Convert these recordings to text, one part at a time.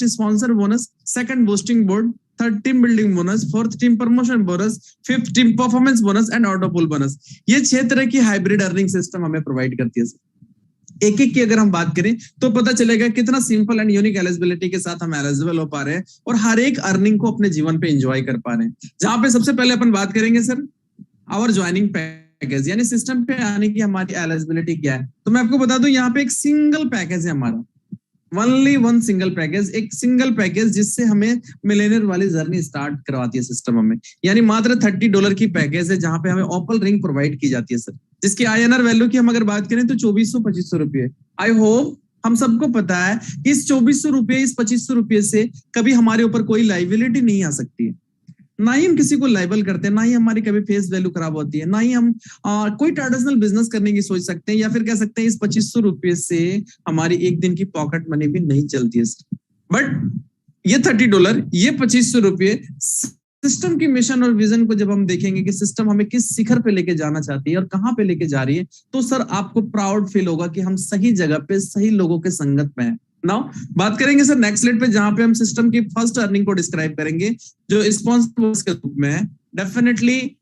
First sponsor bonus, second boosting board, third team building bonus, fourth team promotion bonus, fifth team performance bonus and auto pool bonus. ये 6 तरह की hybrid earning system हमें provide करती है। एक एक की अगर हम बात करें तो पता चलेगा कितना सिंपल एंड यूनिक एलिजिबिलिटी के साथ हम एलिजिबल हो पा रहे हैं और हर एक अर्निंग को अपने जीवन पे एंजॉय कर पा रहे हैं। जहां पे सबसे पहले अपन बात करेंगे सर आवर ज्वाइनिंग पैकेज, यानी सिस्टम पे आने की हमारी एलिजिबिलिटी क्या है। तो मैं आपको बता दूं यहाँ पे एक सिंगल पैकेज है हमारा, ओनली वन सिंगल पैकेज, एक सिंगल पैकेज जिससे हमें मिलेनियर वाली जर्नी स्टार्ट करवाती है सिस्टम हमें, यानी मात्र $30 की पैकेज है जहां पे हमें ओपल रिंग प्रोवाइड की जाती है सर, जिसकी INR वैल्यू की हम अगर बात करें तो 2400-2500 रुपए। आई होप हम सबको पता है कि इस 2400 रुपए, इस 2500 रुपए से कभी हमारे ऊपर कोई लाइबिलिटी नहीं आ सकती है, ना ही हम किसी को लाइबल करते हैं, ना ही हमारी कभी फेस वैल्यू खराब होती है, ना ही हम कोई ट्रेडिशनल बिजनेस करने की सोच सकते हैं, या फिर कह सकते हैं इस 2500 रुपए से हमारी एक दिन की पॉकेट मनी भी नहीं चलती है। बट ये $30, ये 2500 रुपए सिस्टम की मिशन और विजन को जब हम देखेंगे कि सिस्टम हमें किस शिखर पे लेके जाना चाहती है और कहां पे लेके जा रही है, तो सर आपको प्राउड फील होगा कि हम सही जगह पे सही लोगों के संगत में हैं। नाउ बात करेंगे सर नेक्स्ट स्लाइड पे, जहां पे हम सिस्टम की फर्स्ट अर्निंग को डिस्क्राइब करेंगे जो स्पॉन्सर के रूप में है। डेफिनेटली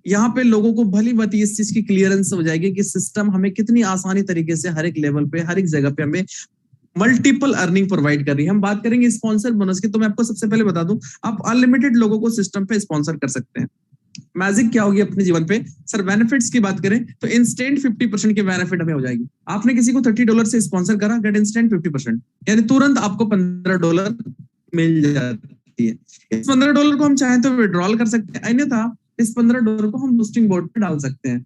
यहाँ पे लोगों को भली भांति इस चीज की क्लियरेंस हो जाएगी कि सिस्टम हमें कितनी आसानी तरीके से हर एक लेवल पे, हर एक जगह पे हमें मल्टीपल अर्निंग प्रोवाइड कर रही है। हम बात करेंगे स्पॉन्सर बोनस की, तो मैं आपको सबसे पहले बता दूं आप अनलिमिटेड लोगों को सिस्टम पे स्पॉन्सर कर सकते हैं। मैजिक क्या होगी अपने जीवन पे सर, बेनिफिट्स की बात करें तो इंस्टेंट 50% की बेनिफिट हमें हो जाएगी। आपने किसी को $30 से स्पॉन्सर करा, गेट इंस्टेंट 50%, यानी तुरंत आपको $15 मिल जाती है। इस $15 को हम चाहें तो विड्रॉल कर सकते हैं, अन्यथा इस $15 को हम बूस्टिंग बोर्ड पे डाल सकते हैं,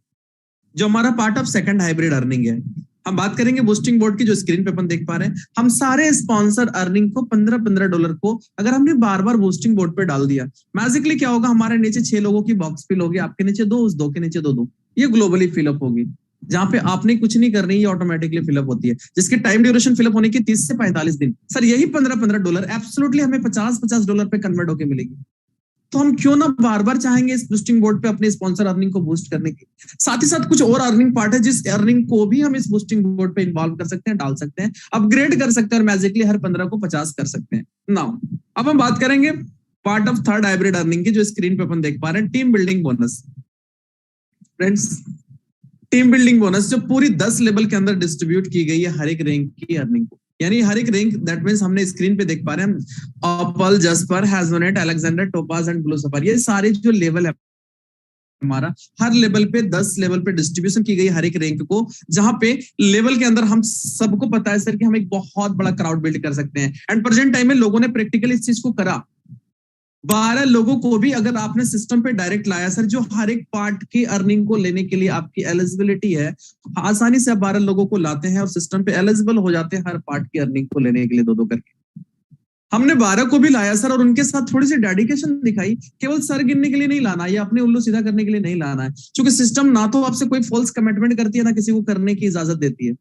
जो हमारा part of second hybrid earning है। हम बात करेंगे बूस्टिंग बोर्ड की, जो स्क्रीन पे अपन देख पा रहे हैं। हम सारे स्पॉन्सर अर्निंग को $15 को अगर हमने बार बार बूस्टिंग बोर्ड पे डाल दिया, मैजिकली क्या होगा, हमारे नीचे 6 लोगों की बॉक्स फिल होगी, आपके नीचे 2, उस 2 के नीचे 2, ये ग्लोबली फिलअप होगी, जहां पे आपने कुछ नहीं करनी, ये ऑटोमेटिकली फिलअप होती है, जिसकी टाइम ड्यूरेशन फिलअप होने की 30 से 45 दिन। सर यही $15 एब्सोल्युटली हमें $50 पे कन्वर्ट होकर मिलेगी। तो हम क्यों ना बार बार चाहेंगे इस बूस्टिंग बोर्ड पे अपने स्पॉन्सर अर्निंग को बूस्ट करने की। साथ ही साथ कुछ और अर्निंग पार्ट है जिस अर्निंग को भी हम इस बूस्टिंग बोर्ड पे इन्वॉल्व कर सकते हैं, डाल सकते हैं, अपग्रेड कर सकते हैं और मैजिकली हर 15 को 50 कर सकते हैं। नाउ अब हम बात करेंगे part of third hybrid earning की, जो स्क्रीन पे अपन देख पा रहे हैं, team building bonus. Friends team building bonus जो पूरी 10 लेवल के अंदर डिस्ट्रीब्यूट की गई है हर एक रैंक की अर्निंग को, यानी हर एक रैंक, दैट मींस हमने स्क्रीन पे देख पा रहे हैं opal, jasper, hessonite, alexander, topaz and blue sapphire, ये सारे जो लेवल है हमारा, हर लेवल पे 10 लेवल पे डिस्ट्रीब्यूशन की गई हर एक रैंक को, जहां पे लेवल के अंदर हम सबको पता है सर कि हम एक बहुत बड़ा क्राउड बिल्ड कर सकते हैं। एंड प्रेजेंट टाइम में लोगों ने प्रैक्टिकली इस चीज को करा। 12 लोगों को भी अगर आपने सिस्टम पे डायरेक्ट लाया सर, जो हर एक पार्ट की अर्निंग को लेने के लिए आपकी एलिजिबिलिटी है, आसानी से आप 12 लोगों को लाते हैं और सिस्टम पे एलिजिबल हो जाते हैं हर पार्ट की अर्निंग को लेने के लिए 2-2 करके। हमने 12 को भी लाया सर और उनके साथ थोड़ी सी डेडिकेशन दिखाई, केवल सर गिनने के लिए नहीं लाना, ये अपने उल्लू सीधा करने के लिए नहीं लाना है, क्योंकि सिस्टम ना तो आपसे कोई फॉल्स कमिटमेंट करती है, ना किसी को करने की इजाजत देती है।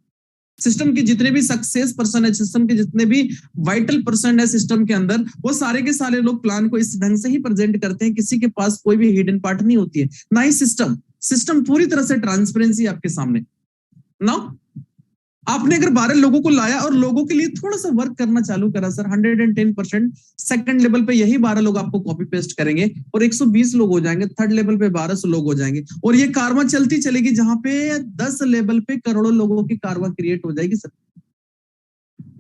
सिस्टम के जितने भी सक्सेस पर्सन है, सिस्टम के जितने भी वाइटल पर्सन है सिस्टम के अंदर, वो सारे के सारे लोग प्लान को इस ढंग से ही प्रेजेंट करते हैं, किसी के पास कोई भी हिडन पार्ट नहीं होती है, ना ही सिस्टम पूरी तरह से ट्रांसपेरेंसी आपके सामने। ना आपने अगर 12 लोगों को लाया और लोगों के लिए थोड़ा सा वर्क करना चालू करा सर, 110%, सेकंड लेवल पे यही 12 लोग आपको कॉपी पेस्ट करेंगे और 120 लोग हो जाएंगे, थर्ड लेवल पे 1200 लोग हो जाएंगे, और ये कारवां चलती चलेगी, जहां पे 10 लेवल पे करोड़ों लोगों की कारवां क्रिएट हो जाएगी सर।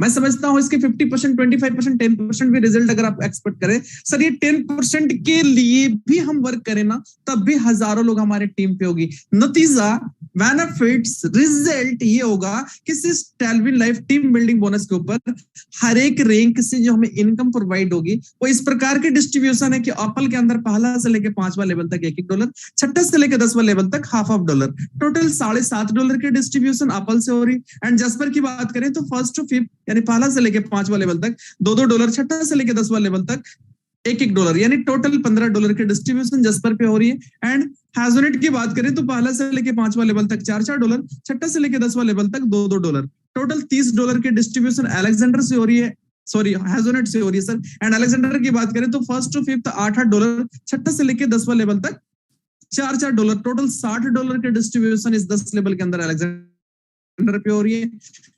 मैं समझता हूं इसके 50%, 25%, 10% भी रिजल्ट अगर आप एक्सपेक्ट करें सर, ये 10% के लिए भी हम वर्क करें ना, तब भी हजारों लोग हमारे टीम पे होगी। नतीजा, बेनिफिट्स, रिजल्ट ये होगा कि सिर्फ Tailwind life team building bonus के ऊपर हर एक रैंक से जो हमें इनकम प्रोवाइड होगी वो इस प्रकार की डिस्ट्रीब्यूशन है कि एप्पल के अंदर पहला से लेकर 5वां लेवल तक $1-1, छठा से लेकर 10वां लेवल तक $0.5, टोटल $7.5 की डिस्ट्रीब्यूशन एप्पल से हो रही। एंड जस्पर की बात करें तो फर्स्ट टू फिफ्थ, यानी पहला से लेकर 5वां लेवल तक $2-2, छठा से लेकर 10वां लेवल तक $1-1, यानी टोटल $15 की डिस्ट्रीब्यूशन जस्पर पे हो रही है। एंड हैजोनेट की बात करें तो पहला से लेके 5वां लेवल तक $4-4, छठा से लेके 10वां लेवल तक $2-2, टोटल $30 की डिस्ट्रीब्यूशन अलेक्जेंडर से हो रही है, सॉरी हैजोनेट से हो रही है सर। एंड अलेक्जेंडर की बात करें तो फर्स्ट टू फिफ्थ $8-8, छठा से लेके 10वां लेवल तक $4-4, टोटल $60 की डिस्ट्रीब्यूशन इस 10 लेवल के अंदर अलेक्जेंडर पे हो रही है।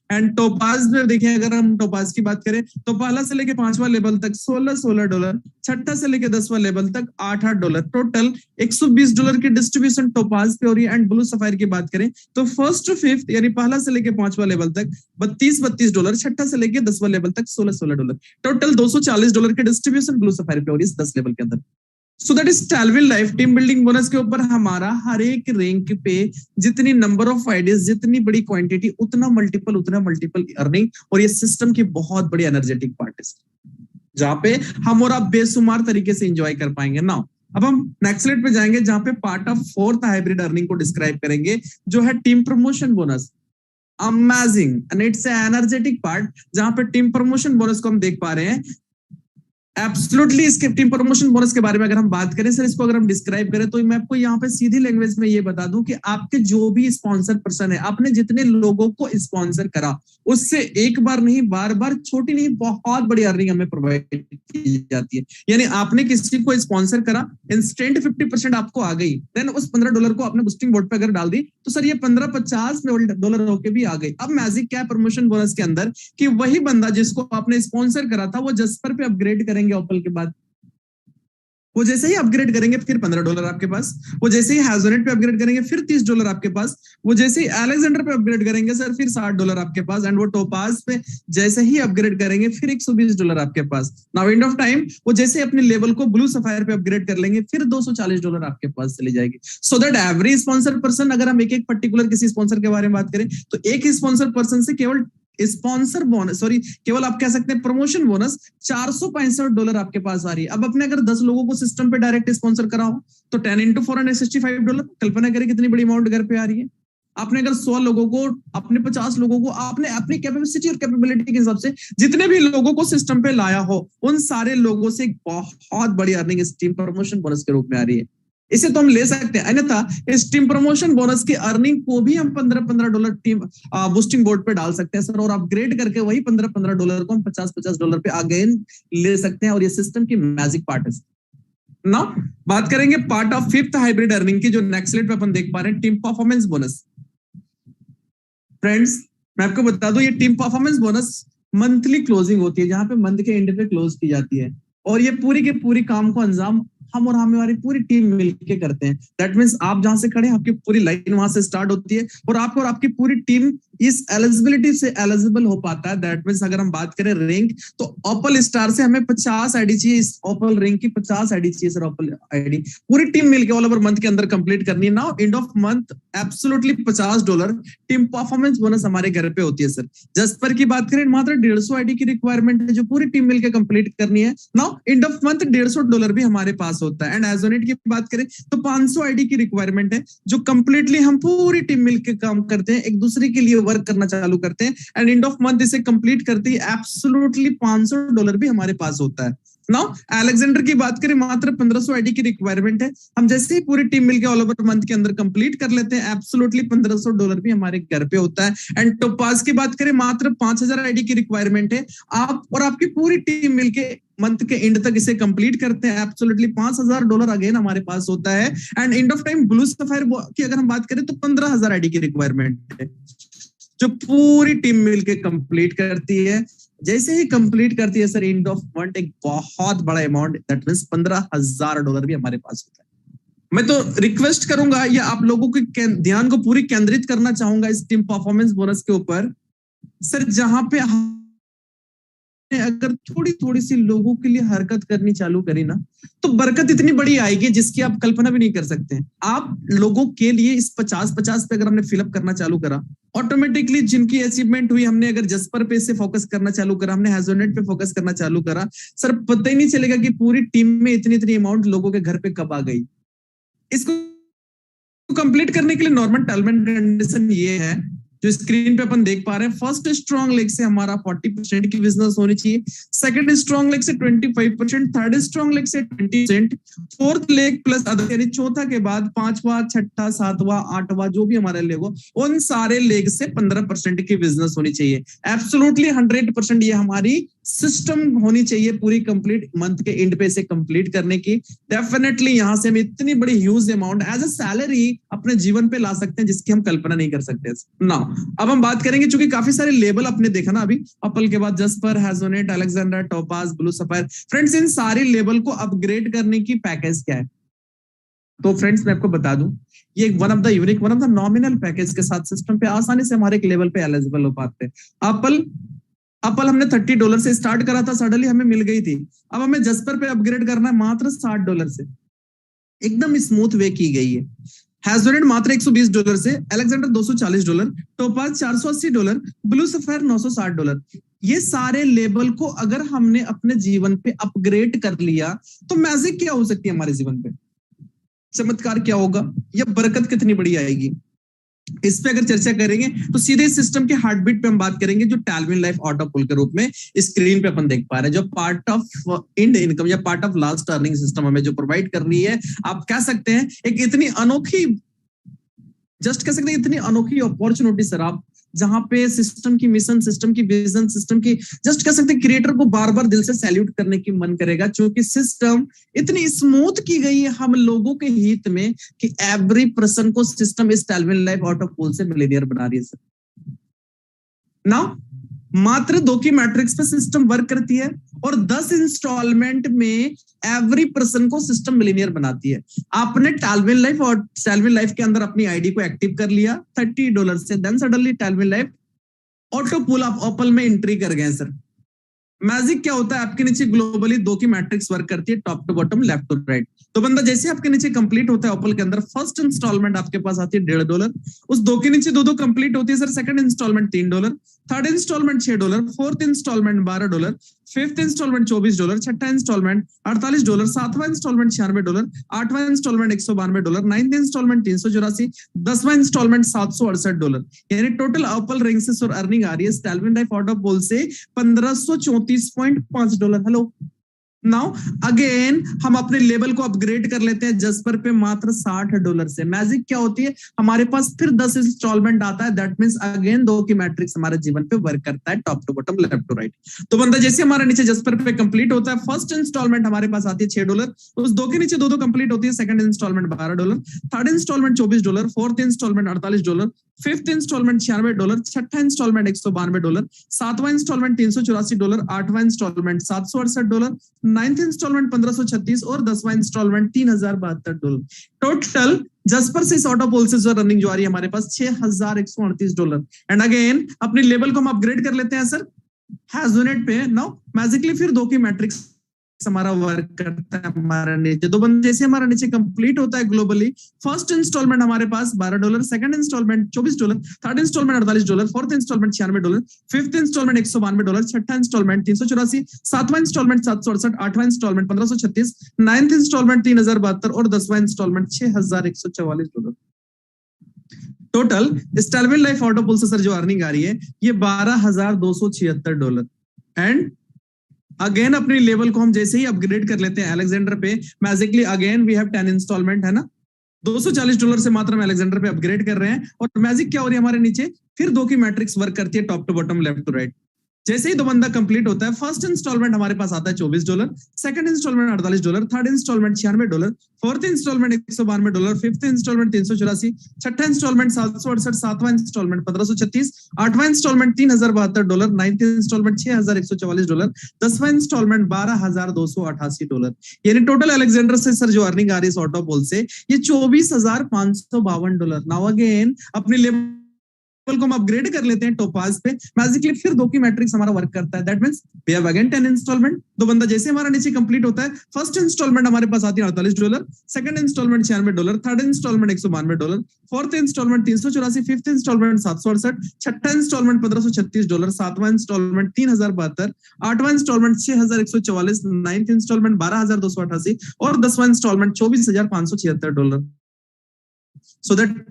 एंड टोपाज में देखिए, अगर हम टोपाज की बात करें तो पहला से लेके 5वां लेवल तक $16, छठा से लेके 10वां लेवल तक $8, टोटल $120 की डिस्ट्रीब्यूशन टोपाज पे हो रही है। एंड ब्लू सफायर की बात करें तो फर्स्ट टू फिफ्थ यानी पहला से लेके 5वां लेवल तक $32, छठा से लेके 10वां लेवल तक $16, टोटल $240 की डिस्ट्रीब्यूशन ब्लू सफायर पे हो रही है 10 लेवल के अंदर। सो दैट इज टेलविल लाइफ टीम बिल्डिंग बोनस के ऊपर हमारा हर एक रैंक पे जितनी नंबर ऑफ आइडियाज, जितनी बड़ी क्वांटिटी, उतना मल्टीपल अर्निंग, और ये सिस्टम की बहुत बड़ी एनर्जेटिक पार्ट है जहां पे हम और आप बेशुमार तरीके से एंजॉय कर पाएंगे। नाउ अब हम नेक्स्ट स्लाइड पे जाएंगे जहां पे part of fourth hybrid earning को डिस्क्राइब करेंगे, जो है team promotion bonus. Amazing and it's energetic part जहां पे टीम प्रमोशन बोनस को हम देख पा रहे हैं। एब्सोल्युटली इसके टीम प्रमोशन बोनस के बारे में अगर हम बात करें सर, इसको अगर हम डिस्क्राइब करें तो मैं आपको यहाँ पे सीधी लैंग्वेज में ये बता दूं कि आपके जो भी स्पॉन्सर पर्सन है, आपने जितने लोगों को स्पॉन्सर करा उससे एक बार नहीं, बार बार, छोटी नहीं, बहुत बड़ी अर्निंग हमें प्रोवाइड की जाती है। यानी आपने किसी को स्पॉन्सर करा, इंस्टेंट 50% आपको आ गई, देन उस $15 को आपने बूस्टिंग बोर्ड पे अगर डाल दी तो सर ये $15-50 होके भी आ गई। अब मैजिक क्या है प्रमोशन बोनस के अंदर कि वही बंदा जिसको आपने स्पॉन्सर करा था वो जस्पर पे अपग्रेड करेंगे ओपल के बाद, वो जैसे ही अपग्रेड करेंगे फिर $15 आपके पास, वो जैसे ही हैजोनेट पे अपग्रेड करेंगे फिर $30 आपके पास, वो जैसे ही अलेक्जेंडर पे अपग्रेड करेंगे सर फिर $60 आपके पास, एंड वो टोपाज पे जैसे ही अपग्रेड करेंगे फिर $120 आपके पास। नाउ एंड ऑफ टाइम वो जैसे अपने लेवल को ब्लू सफायर पे अपग्रेड कर लेंगे फिर $240 आपके पास चली जाएगी। So that every sponsor person, अगर हम एक एक पर्टिकुलर किसी स्पॉन्सर के बारे में बात करें तो एक ही स्पॉन्सर पर्सन से केवल स्पॉन्सर बोनस, सॉरी केवल आप कह सकते हैं प्रमोशन बोनस $465 आपके पास आ रही है। अब अपने अगर 10 लोगों को सिस्टम पे डायरेक्ट स्पॉन्सर करा हो तो 10 into 465, कल्पना करें कितनी बड़ी अमाउंट घर पे आ रही है। आपने अगर 100 लोगों को, अपने 50 लोगों को, आपने अपनी कैपेसिटी और कैपेबिलिटी के हिसाब से जितने भी लोगों को सिस्टम पे लाया हो, उन सारे लोगों से एक बहुत बड़ी अर्निंग इस टीम प्रमोशन बोनस के रूप में आ रही है। इसे तो हम ले सकते हैं, अन्यथा इस टीम प्रमोशन बोनस की अर्निंग को भी हम $15 टीम बूस्टिंग बोर्ड पे डाल सकते हैं सर, और अपग्रेड करके वही $15 को हम $50 पे अगेन ले सकते हैं, और ये सिस्टम की मैजिक पार्ट है। नाउ बात करेंगे part of fifth hybrid earning की, जो नेक्स्ट स्लाइड पे अपन देख पा रहे हैं, टीम परफॉर्मेंस बोनस। फ्रेंड्स मैं आपको बता दूं, ये team performance bonus monthly closing होती है, जहां पे मंथ के एंड पे क्लोज की जाती है, और ये पूरी के पूरी काम को अंजाम हम और हमारी पूरी टीम मिलके करते हैं। दैट मींस आप जहां से खड़े हैं आपकी पूरी लाइन वहां से स्टार्ट होती है, और आपको और आपकी पूरी टीम इस एलिजिबिलिटी से एलिजिबल हो पाता है। दैट मींस अगर हम बात करें रैंक, तो ओपल स्टार से हमें 50 आईडी चाहिए, इस ओपल रैंक की 50 आईडी चाहिए सर, ओपल आईडी पूरी टीम मिलके ऑल ओवर मंथ के अंदर कंप्लीट करनी है। Now end of month absolutely $50 team performance bonus हमारे घर पे होती है सर। जस्पर की बात करें मात्र 150 आईडी की रिक्वायरमेंट है जो पूरी टीम मिलकर कंप्लीट करनी है। नाउ एंड ऑफ मंथ $150 भी हमारे पास होता है। एंड एजोनेट की बात करें तो 500 आईडी की रिक्वायरमेंट है जो कंप्लीटली हम पूरी टीम मिलकर काम करते हैं, एक दूसरे के लिए वर्क करना चालू करते हैं, एंड एंड ऑफ मंथ इसे कंप्लीट करते ही एब्सोल्युटली $500 भी हमारे पास होता है। नाउ अलेक्जेंडर की बात करें मात्र 1500 आईडी की रिक्वायरमेंट है, हम जैसे ही पूरी टीम मिलकर ऑल ओवर मंथ के अंदर कंप्लीट कर लेते हैं, एब्सोल्युटली $1500 भी हमारे घर पे होता है। एंड टोपाज की बात करें मात्र 5000 आईडी की रिक्वायरमेंट है, आप और आपकी पूरी टीम मिलके मंथ के एंड तक इसे कंप्लीट करते हैं, एब्सोल्युटली $5000 अगेन हमारे पास होता है। And end of time blue sapphire की अगर हम बात करें तो 15000 आईडी की रिक्वायरमेंट है जो पूरी टीम मिलके कंप्लीट करती है। जैसे ही कंप्लीट करती है सर, एंड ऑफ मंथ एक बहुत बड़ा अमाउंट, दैट मींस $15000 भी हमारे पास होता है। मैं तो रिक्वेस्ट करूंगा या आप लोगों के ध्यान को पूरी केंद्रित करना चाहूंगा इस टीम परफॉर्मेंस बोनस के ऊपर सर, जहां पे अगर थोड़ी थोड़ी सी लोगों के लिए हरकत करनी चालू करी ना, तो बरकत इतनी बड़ी आएगी जिसकी आप कल्पना भी नहीं कर सकते। आप लोगों के लिए इस 50-50 पे अगर हमने फिलअप करना चालू करा, ऑटोमेटिकली जिनकी अचीवमेंट हुई, हमने अगर जस्पर पे से फोकस करना चालू करा, हमने हैजोनेट पे फोकस करना चालू करा, सर पता ही नहीं चलेगा कि पूरी टीम में इतनी अमाउंट लोगों के घर पे कब आ गई। इसको कंप्लीट करने के लिए नॉर्मल टर्म एंड कंडीशन ये है जो स्क्रीन पे अपन देख पा रहे हैं। फर्स्ट स्ट्रॉन्ग लेग से हमारा 40% की बिजनेस होनी चाहिए, सेकंड स्ट्रॉन्ग लेग से 25%, थर्ड स्ट्रॉन्ग लेग से 20%, फोर्थ लेग प्लस अदर, यानी चौथा के बाद 5वां, 6ठा, 7वां, 8वां जो भी हमारा लेग हो, उन सारे लेग से 15% की बिजनेस होनी चाहिए। एब्सोल्युटली 100% ये हमारी सिस्टम होनी चाहिए पूरी कंप्लीट मंथ के एंड पे इसे कंप्लीट करने की। डेफिनेटली यहां से हम इतनी बड़ी huge amount as a salary अपने जीवन पे ला सकते हैं जिसकी हम कल्पना नहीं कर सकते। नाउ अब हम बात करेंगे, चूंकि काफी सारे लेबल अपने देखा ना अभी, एप्पल के बाद jasper, hessonite, alexander, topaz, blue sapphire. Friends इन सारी लेबल को अपग्रेड करने की पैकेज क्या है? तो फ्रेंड्स मैं आपको बता दूं, ये one of the unique, one of the nominal package के साथ सिस्टम पे आसानी से हमारे एक लेवल पे एलिजिबल हो पाते हैं। एप्पल हमने $30 से स्टार्ट करा था, सडनली हमें मिल गई थी। अब हमें जस्पर पे अपग्रेड करना है मात्र $60 से, एकदम स्मूथ वे की गई है। हैजोनेट मात्र $120 से, अलेक्जेंडर $240, टोपाज $480, ब्लू सफायर $960। ये सारे लेबल को अगर हमने अपने जीवन पे अपग्रेड कर लिया तो मैजिक क्या हो सकती है हमारे जीवन पे, चमत्कार क्या होगा, या बरकत कितनी बड़ी आएगी। इस पे अगर चर्चा करेंगे तो सीधे सिस्टम के हार्ट बीट पे हम बात करेंगे, जो टैलविन लाइफ ऑटो पुल के रूप में स्क्रीन पे अपन देख पा रहे हैं, जो पार्ट ऑफ इंड इनकम या part of last earning system हमें जो प्रोवाइड कर रही है। आप कह सकते हैं एक इतनी अनोखी, जस्ट कह सकते हैं इतनी अनोखी अपॉर्चुनिटी सर, आप जहां पे सिस्टम की मिशन, सिस्टम की विजन, सिस्टम की जस्ट कह सकते हैं क्रिएटर को बार बार दिल से सैल्यूट करने की मन करेगा, क्योंकि सिस्टम इतनी स्मूथ की गई है हम लोगों के हित में कि एवरी पर्सन को सिस्टम इस टैलविन लाइफ ऑटो पुल से मिलेनियर बना रही है सर। नाउ मात्र 2 की मैट्रिक्स पे सिस्टम वर्क करती है और 10 इंस्टॉलमेंट में एवरी पर्सन को सिस्टम मिलीनियर बनाती है। आपने टैलविन लाइफ और टैलविन लाइफ के अंदर अपनी आईडी को एक्टिव कर लिया $30 से, देन सडनली टैलविन लाइफ ऑटो पुल आप एप्पल में एंट्री कर गए सर। मैजिक क्या होता है, आपके नीचे ग्लोबली 2 की मैट्रिक्स वर्क करती है, top to bottom, left to right. तो बंदा जैसे आपके नीचे कंप्लीट होता है एप्पल के अंदर, फर्स्ट इंस्टॉलमेंट आपके पास आती है $1.5, उस 2 के नीचे 2 कंप्लीट होती है sir. Second instalment $3, third instalment $6, fourth instalment $12, fifth instalment $24, छठा इंस्टॉलमेंट $48, सातवां इंस्टॉलमेंट $96, आठवां इंस्टॉलमेंट $192, नाइन्थ इंस्टॉलमेंट $384, 10वां इंस्टॉलमेंट $768। यानी टोटल एप्पल रिंग्स और अर्निंग आ रही है टैलविन लाइफ ऑटो पुल से $1534.5। हेलो, नाउ अगेन हम अपने लेवल को अपग्रेड कर लेते हैं जस्पर पे मात्र $60 से। मैजिक क्या होती है, हमारे पास फिर 10 इंस्टॉलमेंट आता है, दैट मींस अगेन 2 की मैट्रिक्स हमारे जीवन पे वर्क करता है, top to bottom, left to right. तो बंदा जैसे हमारा नीचे जस्पर पे कंप्लीट होता है, फर्स्ट इंस्टॉलमेंट हमारे पास आती है $6, उस 2 के नीचे 2 कंप्लीट होती है। Second instalment $12, third instalment $24, fourth instalment $48, fifth instalment $96, छठा इंस्टॉलमेंट $192, सातवां इंस्टॉलमेंट $384, आठवां इंस्टॉलमेंट $768, नाइन्थ इंस्टॉलमेंट $1536 और 10वां इंस्टॉलमेंट $3072। टोटल जस्पर से इस ऑटो पुल से जो रनिंग जो आ रही है हमारे पास $6138। एंड अगेन अपनी लेवल को हम अपग्रेड कर लेते हैं सर हैजोनेट पे। नाउ मैजिकली फिर 2 की मैट्रिक्स हमारा वर्क करता है हमारा नीचे। 2 बंदे जैसे हमारा नीचे कंप्लीट होता है ग्लोबली, फर्स्ट इंस्टॉलमेंट हमारे पास $12, second installment $24, third installment $48, fourth installment $96, fifth installment $192, छठा इंस्टॉलमेंट $384, सातवां इंस्टॉलमेंट $768, आठवां इंस्टॉलमेंट $1536, नाइन्थ इंस्टॉलमेंट $3072 और 10वां इंस्टॉलमेंट $6144। टोटल इस टैलविन लाइफ ऑटो पुल से सर जो अर्निंग आ रही है ये $12,276। एंड अगेन अपनी लेवल को हम जैसे ही अपग्रेड कर लेते हैं अलेक्जेंडर पे, magically again we have 10 installment, है ना, $240 से मात्र हम अलेक्जेंडर पे अपग्रेड कर रहे हैं। और मैजिक क्या हो रही है हमारे नीचे, फिर 2 की मैट्रिक्स वर्क करती है, top to bottom, left to right. जैसे ही 2 बंदा कंप्लीट होता है, फर्स्ट इंस्टॉलमेंट हमारे पास आता है $24, second installment $48, third installment $96, fourth installment $192, fifth installment $384, छठा इंस्टॉलमेंट $768, सातवां इंस्टॉलमेंट $1536, आठवां इंस्टॉलमेंट $3072, नाइन्थ इंस्टॉलमेंट $6144, 10वां इंस्टॉलमेंट $12,288। यानी टोटल अलेक्जेंडर से सर जो अर्निंग आ रही है इस ऑटो पुल से ये $24,552। नाउ अगेन अपनी लेवल को हम अपग्रेड कर लेते हैं टोपाज पे, मैजिकली फिर 2 की मैट्रिक्स हमारा वर्क करता है, that means we have again 10 installment. 2 बंदा जैसे हमारा नीचे कंप्लीट होता है, फर्स्ट इंस्टॉलमेंट हमारे पास आती है $48, second installment $96, third installment $192, fourth installment $384, fifth installment $768, छठा इंस्टॉलमेंट $1536, सातवां इंस्टॉलमेंट $3072, आठवां इंस्टॉलमेंट $6144, नाइन्थ इंस्टॉलमेंट $12,288 और 10वां इंस्टॉलमेंट $24,576। सो दैट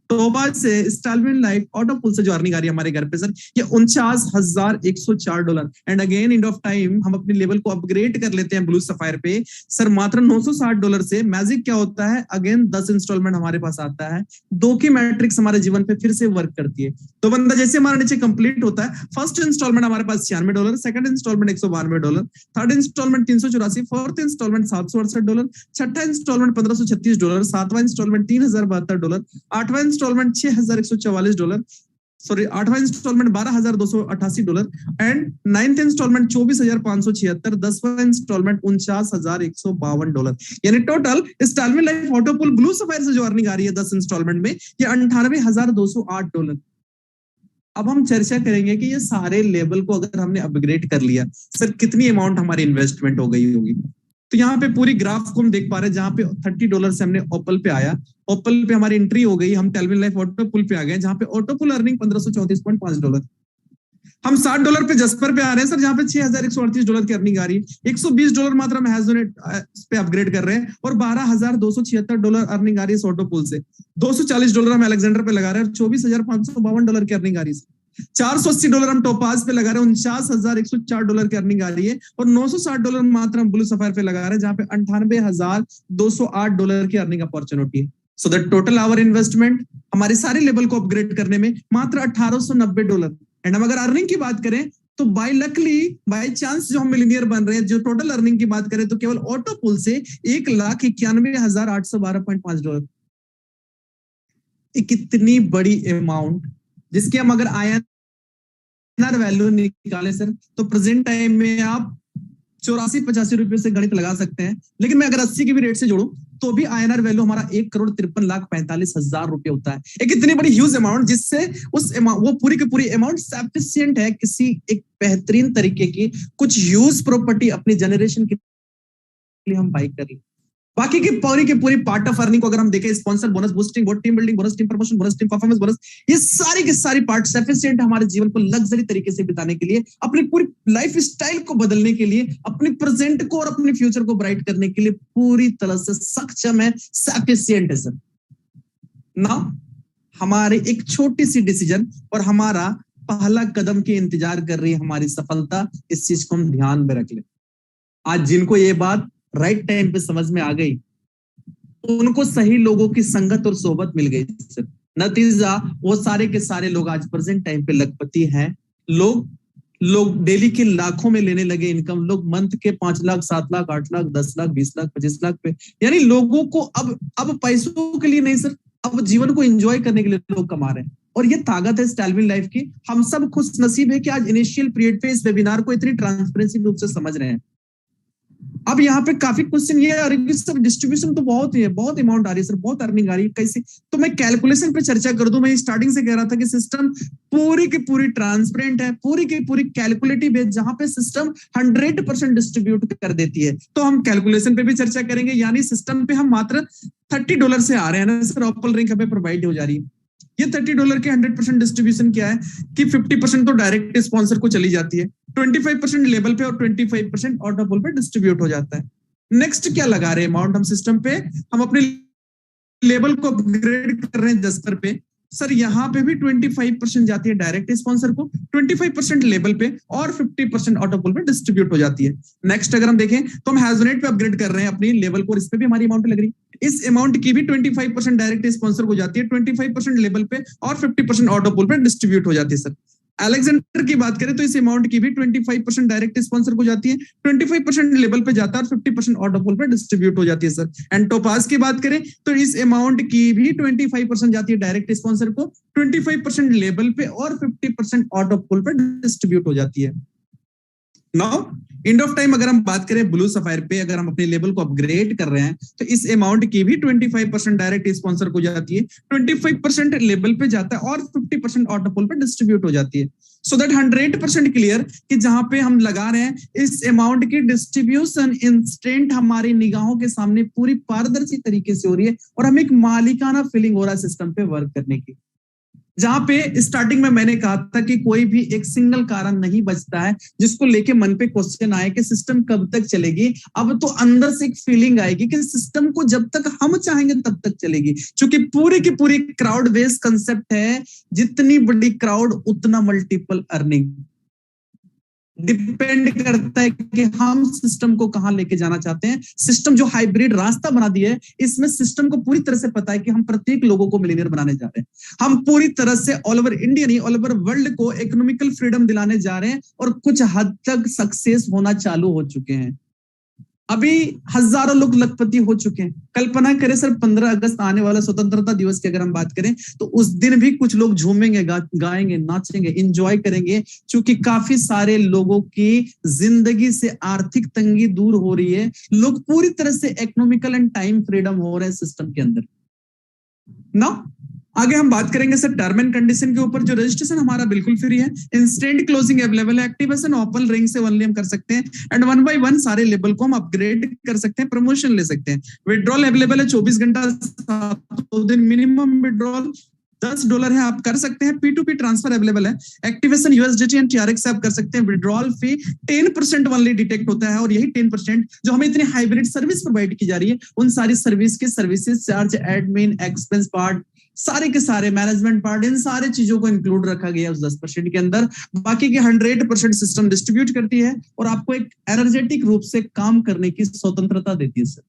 टोबाज से, स्टालविन लाइफ, ऑटो पुल से जो अर्निंग आ रही है हमारे घर पे सर, ये $49,104। And again end of time हम अपने लेवल को अपग्रेड कर लेते हैं ब्लू सफायर पे सर, मात्र $960 से। मैजिक क्या होता है, अगेन 10 इंस्टॉलमेंट हमारे पास आता है। दो की मैट्रिक्स हमारे जीवन पे फिर से वर्क करती है। तो बंदा जैसे हमारा नीचे कंप्लीट होता है, फर्स्ट इंस्टॉलमेंट हमारे पास $96, second instalment $192, third instalment $384, fourth instalment $768, छठा इंस्टॉलमेंट $1536, सातवां इंस्टॉलमेंट $3072, आठवां इंस्टॉलमेंट $6144, सॉरी आठवां इंस्टॉलमेंट $12,288 एंड नाइन्थ इंस्टॉलमेंट $24,576, 10वां इंस्टॉलमेंट $49,152। यानी टोटल स्टालविन life auto pool blue sapphire से जो अर्निंग आ रही है 10 इंस्टॉलमेंट में, ये $98,208। अब हम चर्चा करेंगे कि ये सारे लेवल को अगर हमने अपग्रेड कर लिया सर, कितनी अमाउंट हमारी इन्वेस्टमेंट हो गई होगी। तो यहाँ पे पूरी ग्राफ को हम देख पा रहे हैं, जहां पे $30 से हमने ओपल पे आया, ओपल पे हमारी एंट्री हो गई, हम टालविन लाइफ ऑटो पुल पे आ गए, जहां पे ऑटो पुल अर्निंग $1,534.5। हम $60 पे जस्पर पे आ रहे हैं सर, जहां पे $6,138 की अर्निंग आ रही है। $120 मात्र हम हैजोनेट पे अपग्रेड कर रहे हैं और $12,276 अर्निंग आ रही है ऑटो पुल से। $240 हम अलेक्जेंडर पे लगा रहे हैं और $24,552 की अर्निंग आ रही है। $480 हम टोपाज पे लगा रहे हैं, $49,104 की अर्निंग आ रही है और $960 मात्र हम ब्लू सफायर पे लगा रहे हैं, जहां पे $98,208 की अर्निंग अपॉर्चुनिटी है। So that total our investment हमारे सारे लेवल को अपग्रेड करने में मात्र $1,890। एंड हम अगर अर्निंग की बात करें तो बाय लकली, बाय चांस जो हम मिलीनियर बन रहे हैं, जो टोटल अर्निंग की बात करें तो केवल ऑटो पुल से $1,91,812। कितनी बड़ी अमाउंट, जिसके हम अगर INR वैल्यू निकाले सर, तो प्रेजेंट टाइम में आप 84-85 रुपए से गणित लगा सकते हैं। लेकिन मैं अगर 80 की भी रेट से जोड़ूं तो भी INR वैल्यू हमारा 1,53,45,000 रुपए होता है। एक इतनी बड़ी ह्यूज अमाउंट, जिससे उस वो पूरी की पूरी अमाउंट सफिशिएंट है किसी एक बेहतरीन तरीके की कुछ यूज प्रॉपर्टी अपनी जनरेशन के लिए हम बाई कर लें। बाकी की पूरी पार्ट ऑफ अर्निंग को अगर हम देखें, sponsor bonus, boosting board, team building bonus, team promotion bonus, team performance bonus, ये सारी की सारी पार्ट सफिशिएंट हमारे जीवन को लग्जरी तरीके से बिताने के लिए, अपनी पूरी लाइफ स्टाइल को बदलने के लिए, अपने प्रेजेंट को और अपने फ्यूचर को ब्राइट करने के लिए पूरी तरह से सक्षम है, सफिशिएंट है सर। नाउ हमारे एक छोटी सी डिसीजन और हमारा पहला कदम के इंतजार कर रही है हमारी सफलता। इस चीज को हम ध्यान में रख लें। आज जिनको ये बात राइट टाइम पे समझ में आ गई, उनको सही लोगों की संगत और सोबत मिल गई सर। नतीजा वो सारे के सारे लोग आज प्रेजेंट टाइम पे लखपति हैं। लोग डेली के लाखों में लेने लगे इनकम, लोग मंथ के 5 लाख, 7 लाख, 8 लाख, 10 लाख, 20 लाख, 25 लाख पे। यानी लोगों को अब पैसों के लिए नहीं सर, अब जीवन को एंजॉय करने के लिए लोग कमा रहे हैं। और ये ताकत है स्टालविन लाइफ की। हम सब खुश नसीब है कि आज इनिशियल पीरियड पे इस वेबिनार को इतनी ट्रांसपेरेंसी रूप से समझ रहे हैं। अब यहाँ पे काफी क्वेश्चन ये आ रही है सर, डिस्ट्रीब्यूशन तो बहुत ही है, बहुत अमाउंट आ रही है सर, बहुत अर्निंग आ रही है, कैसे? तो मैं कैलकुलेशन पे चर्चा कर दूं। मैं स्टार्टिंग से कह रहा था कि सिस्टम पूरी की पूरी ट्रांसपेरेंट है, पूरी की पूरी कैलकुलेटिव है, जहां पे सिस्टम 100% डिस्ट्रीब्यूट कर देती है। तो हम कैलकुलेशन पे भी चर्चा करेंगे। यानी सिस्टम पे हम मात्र $30 से आ रहे हैं ना सर, ऑपल रिंग हमें प्रोवाइड हो जा रही है। ये $30 के 100% डिस्ट्रीब्यूशन क्या है कि 50% तो डायरेक्ट स्पॉन्सर को चली जाती है, 25% लेवल पे और 25% ऑटो पुल पे डिस्ट्रीब्यूट हो जाता है। नेक्स्ट क्या लगा रहे हैं अमाउंट हम सिस्टम पे, हम अपने लेवल को अपग्रेड कर रहे हैं जस्पर पे सर। यहाँ पे भी 25% जाती है डायरेक्ट स्पॉन्सर को, 25% लेवल पे और 50% ऑटो पुल पे डिस्ट्रीब्यूट हो जाती है। नेक्स्ट अगर हम देखें तो हम हैजोनेट पे अपग्रेड कर रहे हैं अपनी लेवल को, इस पे भी हमारी अमाउंट लग रही है। इस अमाउंट की भी 25% डायरेक्ट स्पॉन्सर को जाती है, 25% लेवल पे और 50% ऑटो पुल पे डिस्ट्रीब्यूट हो जाती है सर। अलेक्जेंडर की बात करें तो इस अमाउंट की भी 25% डायरेक्ट स्पॉन्सर को जाती है, 25% लेवल पे जाता है और 50% ऑटो पुल पे डिस्ट्रीब्यूट हो जाती है सर। एंड टोपाज की बात करें तो इस अमाउंट की भी 25% जाती है डायरेक्ट स्पॉन्सर को, 25% लेवल पे और 50% ऑटो पुल पे डिस्ट्रीब्यूट हो जाती है। नाउ एंड ऑफ टाइम अगर हम बात करें ब्लू सफायर पे, अगर हम अपने लेवल को अपग्रेड कर रहे हैं तो इस अमाउंट की भी 25% डायरेक्ट स्पॉन्सर को जाती है, 25% लेवल पे जाता है और 50% ऑटो पुल पे डिस्ट्रीब्यूट हो जाती है। सो दैट 100% क्लियर कि जहां पे हम लगा रहे हैं इस अमाउंट की डिस्ट्रीब्यूशन इंस्टेंट हमारी निगाहों के सामने पूरी पारदर्शी तरीके से हो रही है और हमें एक मालिकाना फीलिंग हो रहा है सिस्टम पे वर्क करने की। जहां पे स्टार्टिंग में मैंने कहा था कि कोई भी एक सिंगल कारण नहीं बचता है जिसको लेके मन पे क्वेश्चन आए कि सिस्टम कब तक चलेगी। अब तो अंदर से एक फीलिंग आएगी कि सिस्टम को जब तक हम चाहेंगे तब तक चलेगी, क्योंकि पूरी की पूरी क्राउड बेस्ड कंसेप्ट है। जितनी बड़ी क्राउड उतना मल्टीपल अर्निंग। डिपेंड करता है कि हम सिस्टम को कहां लेके जाना चाहते हैं। सिस्टम जो हाइब्रिड रास्ता बना दिया है, इसमें सिस्टम को पूरी तरह से पता है कि हम प्रत्येक लोगों को मिलियनियर बनाने जा रहे हैं। हम पूरी तरह से ऑल ओवर इंडिया नहीं, ऑल ओवर वर्ल्ड को इकोनॉमिकल फ्रीडम दिलाने जा रहे हैं और कुछ हद तक सक्सेस होना चालू हो चुके हैं। अभी हजारों लोग लखपति हो चुके हैं। कल्पना करें सर, 15 अगस्त आने वाला स्वतंत्रता दिवस की अगर हम बात करें तो उस दिन भी कुछ लोग झूमेंगे, गाएंगे, नाचेंगे, इंजॉय करेंगे, क्योंकि काफी सारे लोगों की जिंदगी से आर्थिक तंगी दूर हो रही है। लोग पूरी तरह से इकोनॉमिकल एंड टाइम फ्रीडम हो रहे हैं सिस्टम के अंदर। नाउ आगे हम बात करेंगे सर टर्म एंड कंडीशन के ऊपर। जो रजिस्ट्रेशन हमारा बिल्कुल फ्री है, इंस्टेंट क्लोजिंग अवेलेबल है, एक्टिवेशन ओपन रिंग से ओनली हम कर सकते हैं एंड 1 by 1 सारे लेबल को हम अपग्रेड कर सकते हैं, प्रमोशन ले सकते हैं। विड्रॉल अवेलेबल है 24 घंटा 7 दिन, मिनिमम विड्रॉल $10 है, आप कर सकते हैं। P2P ट्रांसफर अवेलेबल है, एक्टिवेशन USDT एंड TRX से आप कर सकते हैं। विड्रॉल फी 10% ओनली डिटेक्ट होता है, और यही 10% जो हमें इतनी हाइब्रिड सर्विस प्रोवाइड की जा रही है, उन सारी सर्विस के services charge, admin expense part, सारे के सारे मैनेजमेंट पार्ट, इन सारे चीजों को इंक्लूड रखा गया उस 10% के अंदर। बाकी के 100% सिस्टम डिस्ट्रीब्यूट करती है और आपको एक एनर्जेटिक रूप से काम करने की स्वतंत्रता देती है सर।